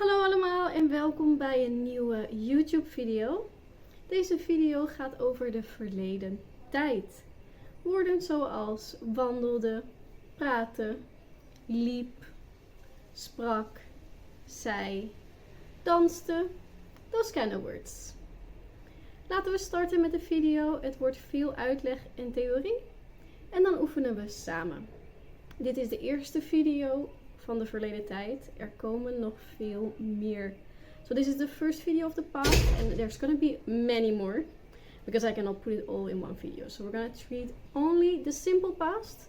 Hallo allemaal en welkom bij een nieuwe YouTube video. Deze video gaat over de verleden tijd. Woorden zoals wandelde, praatte, liep, sprak, zei, danste, those kind of words. Laten we starten met de video. Het wordt veel uitleg en theorie en dan oefenen we samen. Dit is de eerste video van de verleden tijd. Er komen nog veel meer. So this is the first video of the past and there's gonna be many more because I cannot put it all in one video. So we're gonna treat only the simple past,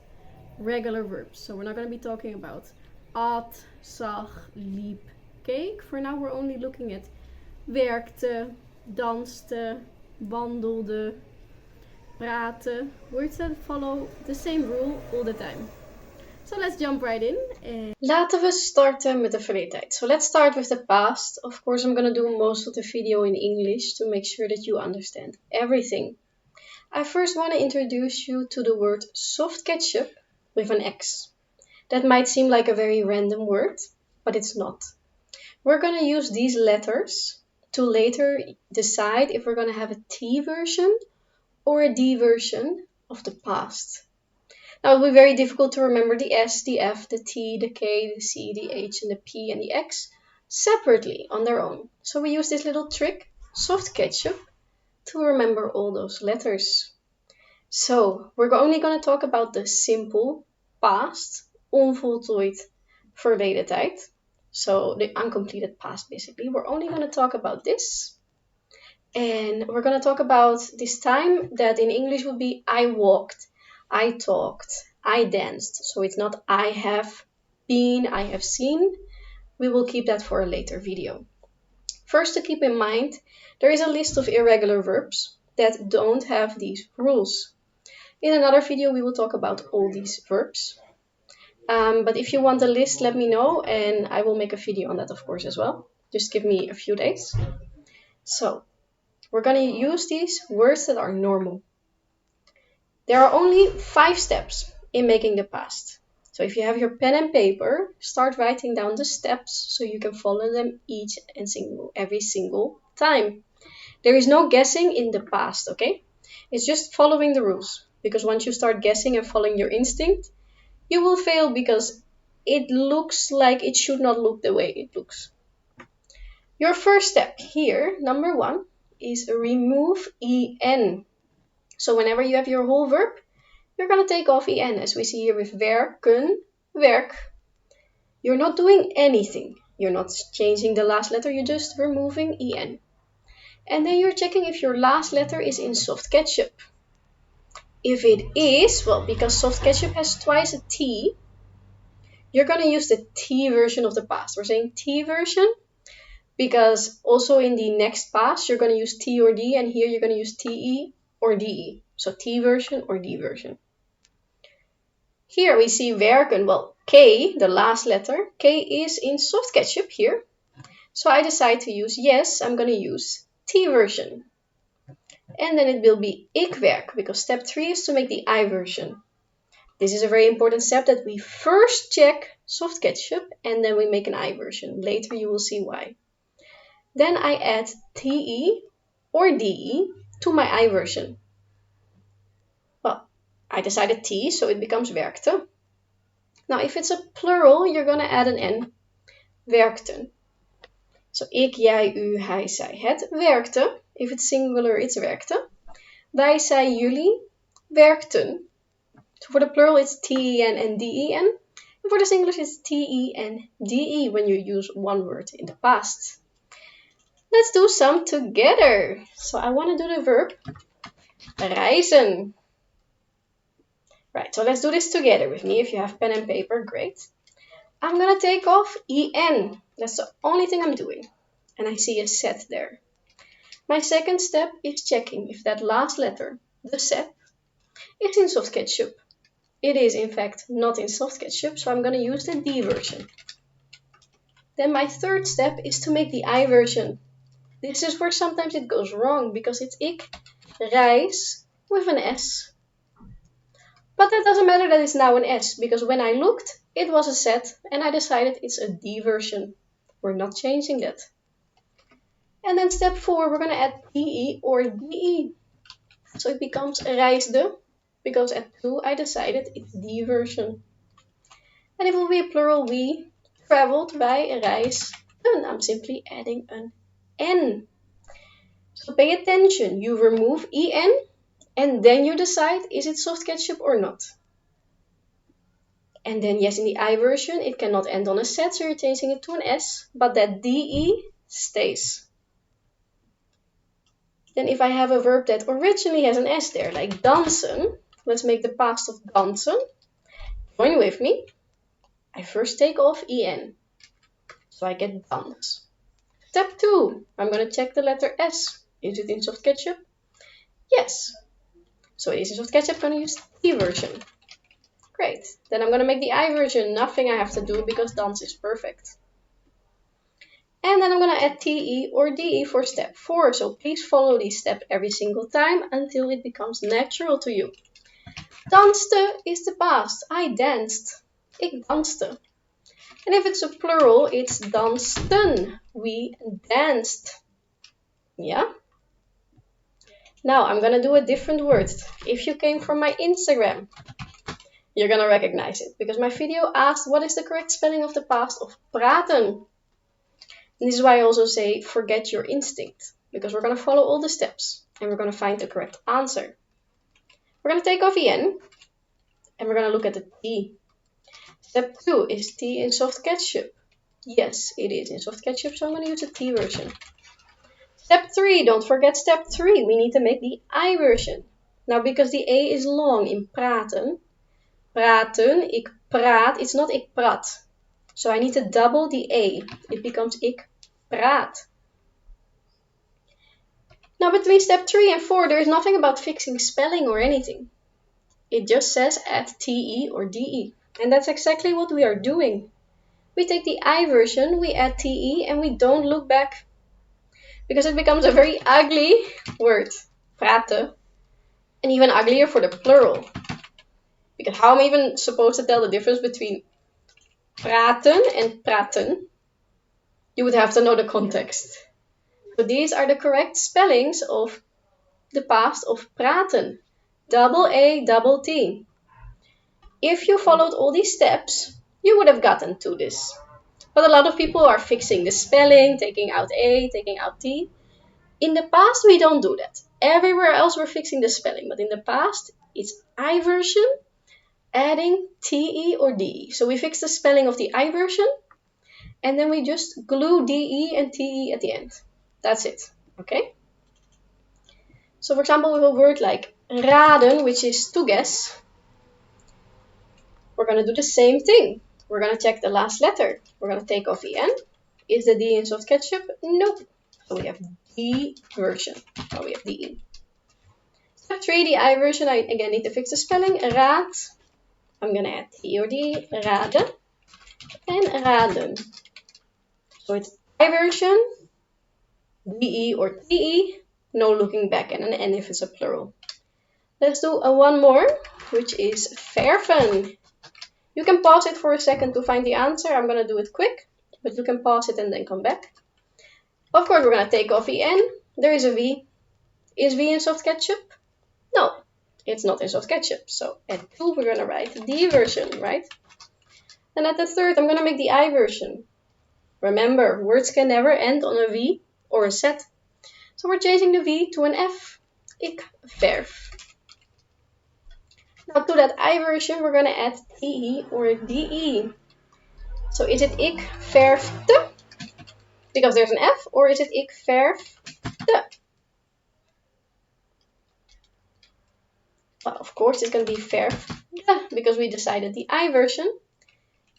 regular verbs. So we're not gonna be talking about at, zag, liep, keek. For now we're only looking at werkte, danste, wandelde, praatte. Words that follow the same rule all the time. So let's jump right in. Laten we starten met de verleden tijd. So let's start with the past. Of course, I'm gonna do most of the video in English to make sure that you understand everything. I first want to introduce you to the word soft ketchup with an X. That might seem like a very random word, but it's not. We're gonna use these letters to later decide if we're gonna have a T version or a D version of the past. Now it will be very difficult to remember the S, the F, the T, the K, the C, the H, and the P and the X separately on their own. So we use this little trick, soft ketchup, to remember all those letters. So we're only going to talk about the simple past, onvoltooid verleden tijd. So the uncompleted past basically. We're only going to talk about this. And we're going to talk about this time that in English would be I walked, I talked, I danced. So it's not I have been, I have seen. We will keep that for a later video. First, to keep in mind, there is a list of irregular verbs that don't have these rules. In another video, we will talk about all these verbs. But if you want a list, let me know and I will make a video on that, of course, as well. Just give me a few days. So, we're going to use these words that are normal. There are only 5 steps in making the past. So if you have your pen and paper, start writing down the steps so you can follow them each and every single time. There is no guessing in the past, okay? It's just following the rules. Because once you start guessing and following your instinct, you will fail because it looks like it should not look the way it looks. Your first step here, number 1, is remove en. So whenever you have your whole verb, you're going to take off en, as we see here with werken, werk. You're not doing anything. You're not changing the last letter, you're just removing en. And then you're checking if your last letter is in soft ketchup. If it is, well, because soft ketchup has twice a T, you're going to use the T version of the past. We're saying T version because also in the next past, you're going to use T or D, and here you're going to use TE or DE. So T version or D version. Here we see werken. Well, K, the last letter, K is in soft ketchup here. So I decide to use, yes, I'm going to use T version. And then it will be ik werk, because step 3 is to make the I version. This is a very important step that we first check soft ketchup and then we make an I version. Later you will see why. Then I add TE or DE to my I version. Well, I decided T, so it becomes werkte. Now, if it's a plural, you're going to add an N. Werkten. So ik, jij, u, hij, zij, het werkte. If it's singular, it's werkte. Wij, zij, jullie werkten. So for the plural, it's T-E-N and D-E-N. And for the singular, it's T-E-N-D-E when you use one word in the past. Let's do some together. So I want to do the verb reizen. Right, so let's do this together with me. If you have pen and paper, great. I'm going to take off en. That's the only thing I'm doing. And I see a Z there. My second step is checking if that last letter, the Z, is in soft ketchup. It is, in fact, not in soft ketchup, so I'm going to use the D version. Then my third step is to make the I version. This is where sometimes it goes wrong, because it's ik reis with an S. But that doesn't matter that it's now an S, because when I looked, it was a Z, and I decided it's a D version. We're not changing that. And then step 4, we're going to add de or de. So it becomes reisde, because at 2 I decided it's the version. And it will be a plural, we traveled, wij reisden. I'm simply adding an N. So pay attention, you remove en, and then you decide, is it soft ketchup or not? And then yes, in the I version, it cannot end on a Z, so you're changing it to an S, but that de stays. Then if I have a verb that originally has an S there, like dansen, let's make the past of dansen. Join with me. I first take off en, so I get dans. Step 2, I'm going to check the letter S. Is it in soft ketchup? Yes. So it is in soft ketchup, I'm going to use the version. Great. Then I'm going to make the I version. Nothing I have to do because dans is perfect. And then I'm going to add te or de for step 4. So please follow this step every single time until it becomes natural to you. Danste is the past. I danced. Ik danste. And if it's a plural, it's dansten. We danced. Yeah? Now I'm going to do a different word. If you came from my Instagram, you're going to recognize it. Because my video asked what is the correct spelling of the past of praten. And this is why I also say forget your instinct. Because we're going to follow all the steps. And we're going to find the correct answer. We're going to take off en. And we're going to look at the T. Step 2, is tea in soft ketchup? Yes, it is in soft ketchup, so I'm going to use the T version. Step 3, don't forget step 3. We need to make the I version. Now, because the A is long in praten, ik praat, it's not ik praat. So I need to double the A. It becomes ik praat. Now, between step 3 and 4, there is nothing about fixing spelling or anything. It just says add te or de. And that's exactly what we are doing. We take the I version, we add te, and we don't look back. Because it becomes a very ugly word, praatte, and even uglier for the plural. Because how am I even supposed to tell the difference between praten and praten? You would have to know the context. So these are the correct spellings of the past of praten. Double A, double T. If you followed all these steps, you would have gotten to this. But a lot of people are fixing the spelling, taking out A, taking out T. In the past, we don't do that. Everywhere else, we're fixing the spelling. But in the past, it's I version, adding te or de. So we fix the spelling of the I version, and then we just glue de and te at the end. That's it, okay? So for example, with a word like raden, which is to guess, we're going to do the same thing. We're going to check the last letter. We're going to take off en. Is the D in soft ketchup? Nope. So we have the version. Oh, we have de. Step 3, the I version. I again need to fix the spelling. Raad. I'm going to add te or de. Raden. And raden. So it's I version. De or te. No looking back. And an N if it's a plural. Let's do a one more, which is verven. You can pause it for a second to find the answer. I'm going to do it quick, but you can pause it and then come back. Of course, we're going to take off en. There is a V. Is V in soft ketchup? No, it's not in soft ketchup. So at 2, we're going to write the version, right? And at the 3rd, I'm going to make the I version. Remember, words can never end on a V or a Z. So we're changing the V to an F. Ik verf. Now to that I version, we're going to add te or de. So is it ik verfde? Because there's an F, or is it ik verfde? Well, of course, it's going to be verfde, because we decided the I version.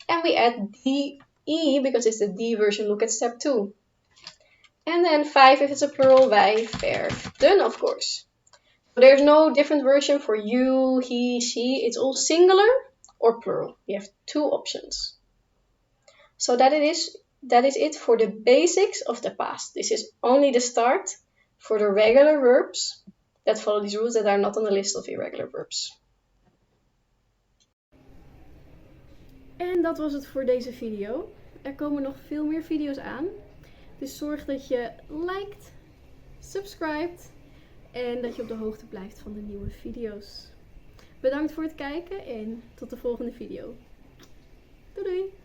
And we add de, because it's the D version. Look at step 2. And then 5, if it's a plural, wij verfden, of course. There's no different version for you, he, she. It's all singular or plural. We have 2 options. So that is it for the basics of the past. This is only the start for the regular verbs that follow these rules that are not on the list of irregular verbs. En dat was het voor deze video. er komen nog veel meer video's aan. Dus zorg dat je liked, subscribt en dat je op de hoogte blijft van de nieuwe video's. Bedankt voor het kijken en tot de volgende video. Doei doei!